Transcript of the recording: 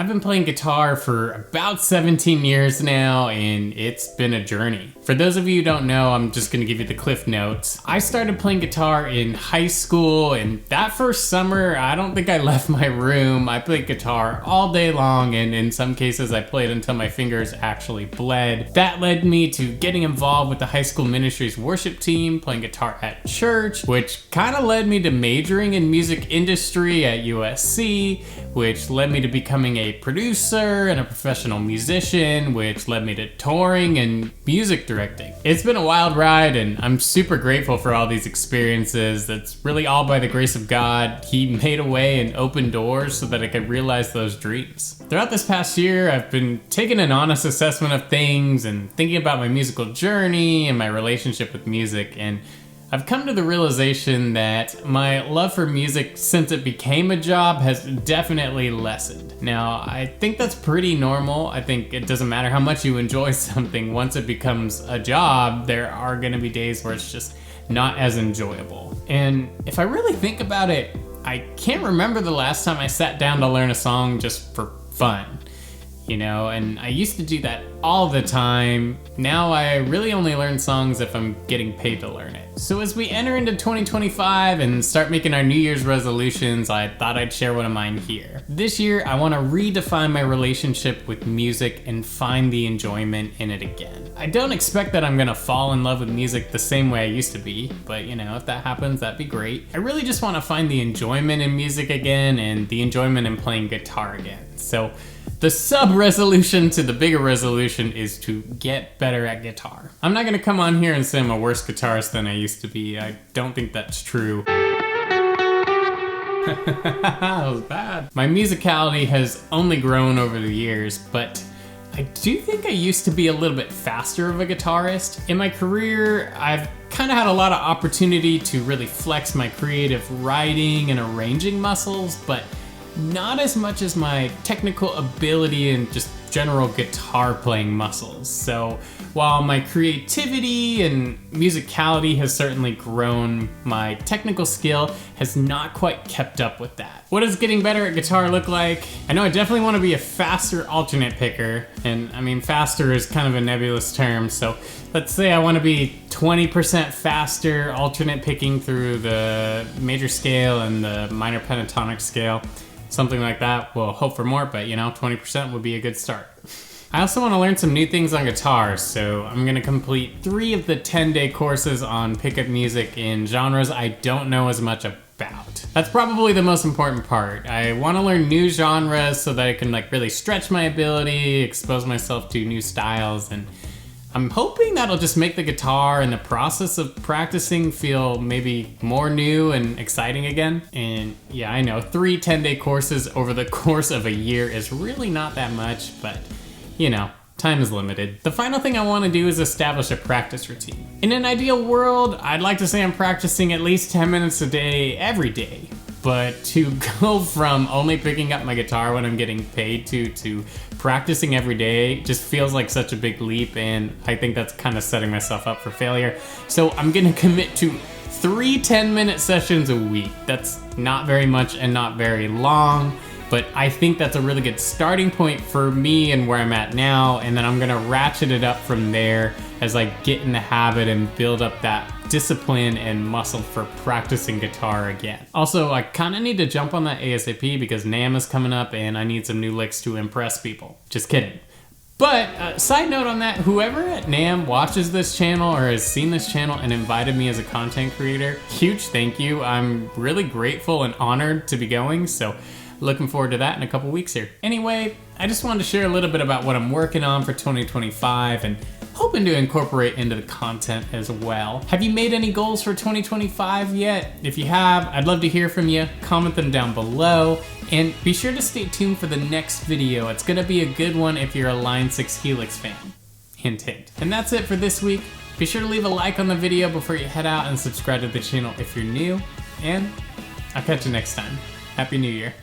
I've been playing guitar for about 17 years now, and it's been a journey. For those of you who don't know, I'm just gonna give you the cliff notes. I started playing guitar in high school, and that first summer, I don't think I left my room. I played guitar all day long, and in some cases I played until my fingers actually bled. That led me to getting involved with the high school ministry's worship team, playing guitar at church, which kind of led me to majoring in music industry at USC, which led me to becoming a producer and a professional musician, which led me to touring and music directing. It's been a wild ride, and I'm super grateful for all these experiences. That's really all by the grace of God. He made a way and opened doors so that I could realize those dreams. Throughout this past year, I've been taking an honest assessment of things and thinking about my musical journey and my relationship with music, and I've come to the realization that my love for music since it became a job has definitely lessened. Now, I think that's pretty normal. I think it doesn't matter how much you enjoy something, once it becomes a job, there are gonna be days where it's just not as enjoyable. And if I really think about it, I can't remember the last time I sat down to learn a song just for fun. You know, and I used to do that all the time. Now I really only learn songs if I'm getting paid to learn it. So as we enter into 2025 and start making our New Year's resolutions, I thought I'd share one of mine here. This year, I want to redefine my relationship with music and find the enjoyment in it again. I don't expect that I'm gonna fall in love with music the same way I used to be, but you know, if that happens, that'd be great. I really just want to find the enjoyment in music again and the enjoyment in playing guitar again. So the sub-resolution to the bigger resolution is to get better at guitar. I'm not gonna come on here and say I'm a worse guitarist than I used to be. I don't think that's true. That was bad. My musicality has only grown over the years, but I do think I used to be a little bit faster of a guitarist. In my career, I've kind of had a lot of opportunity to really flex my creative writing and arranging muscles, but not as much as my technical ability and just general guitar playing muscles. So while my creativity and musicality has certainly grown, my technical skill has not quite kept up with that. What does getting better at guitar look like? I know I definitely want to be a faster alternate picker, and I mean faster is kind of a nebulous term, so let's say I want to be 20% faster alternate picking through the major scale and the minor pentatonic scale. Something like that. We'll hope for more, but you know, 20% would be a good start. I also want to learn some new things on guitar, so I'm going to complete 3 of the 10-day courses on pickup music in genres I don't know as much about. That's probably the most important part. I want to learn new genres so that I can like really stretch my ability, expose myself to new styles, and I'm hoping that'll just make the guitar and the process of practicing feel maybe more new and exciting again. And yeah, I know 3 10-day courses over the course of a year is really not that much, but you know, time is limited. The final thing I want to do is establish a practice routine. In an ideal world, I'd like to say I'm practicing at least 10 minutes a day, every day. But to go from only picking up my guitar when I'm getting paid to practicing every day just feels like such a big leap, and I think that's kind of setting myself up for failure. So I'm gonna commit to 3 10-minute sessions a week. That's not very much and not very long, but I think that's a really good starting point for me and where I'm at now, and then I'm gonna ratchet it up from there as I get in the habit and build up that discipline and muscle for practicing guitar again. Also, I kind of need to jump on that ASAP because NAMM is coming up and I need some new licks to impress people. Just kidding. But side note on that, whoever at NAMM watches this channel or has seen this channel and invited me as a content creator, huge thank you. I'm really grateful and honored to be going, so looking forward to that in a couple weeks here. Anyway, I just wanted to share a little bit about what I'm working on for 2025 and hoping to incorporate into the content as well. Have you made any goals for 2025 yet? If you have, I'd love to hear from you. Comment them down below, and be sure to stay tuned for the next video. It's gonna be a good one if you're a Line 6 Helix fan. Hint, hint. And that's it for this week. Be sure to leave a like on the video before you head out and subscribe to the channel if you're new, and I'll catch you next time. Happy New Year.